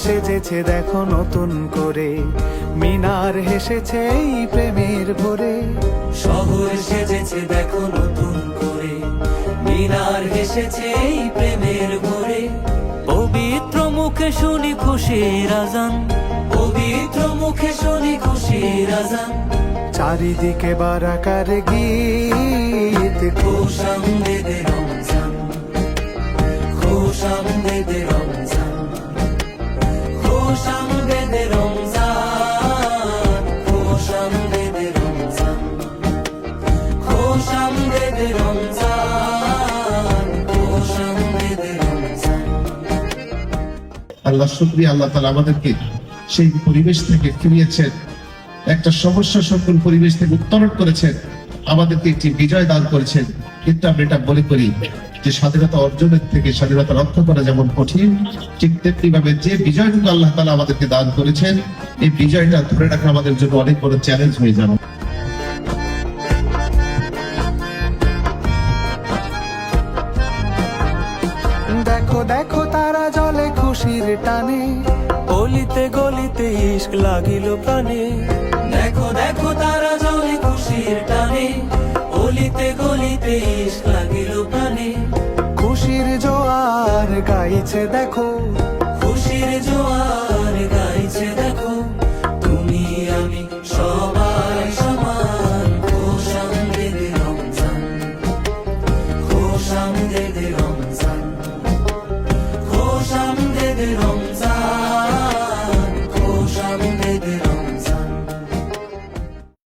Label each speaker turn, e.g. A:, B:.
A: সেজেছে দেখো নতুন করে, মিনার হেসেছে এই প্রেমের ভরে।
B: শহর সেজেছে দেখো নতুন করে, মিনার হেসেছে এই প্রেমের ভরে। পবিত্র মুখে শুনি খুশির আজান, পবিত্র মুখে শুনি খুশির আজান।
A: চারিদিকে বারাকার গীত,
B: খুশ আমদেদে রমজান, খুশ আমদেদে রমজান, খুশ আমদেদে রমজান, খুশ আমদেদে রমজান, খুশ আমদেদে রমজান, খুশ আমদেদে রমজান।
C: আল্লাহ শুকরিয়া, আল্লাহ তাআলা আমাদেরকে সেই পরিবেশ থেকে ফিরিয়েছেন, একটা সমস্যা সংকুল পরিবেশ থেকে উত্তরণ করেছেন, আমাদেরকে একটি বিজয় দান করেছেন। কিন্তু আমরা এটা মনে করি যে স্বাধীনতা অর্জনের থেকে স্বাধীনতা রক্ষা করা যেমন কঠিন, ঠিক তেমনি ভাবে যে বিজয়টুকু আল্লাহ তাআলা আমাদেরকে দান করেছেন, এই বিজয়টা ধরে রাখা আমাদের জন্য অনেক বড় চ্যালেঞ্জ হয়ে যাবে।
A: দেখো দেখো তারা জলে খুশির টানে,
B: অলিতে গলিতে ইশক লাগিল প্রাণে। দেখো দেখো তারা জলে খুশির টানে, অলিতে গলিতে ইশক লাগিল প্রাণে।
A: খুশির জোয়ার গাইছে দেখো,
B: খুশির জোয়ার গাইছে দেখো। তুমি আমি সবাই সমান, খুশ আমদেদে রমজান, খুশ আমদেদে রমজান, খুশ আমদেদে রমজান।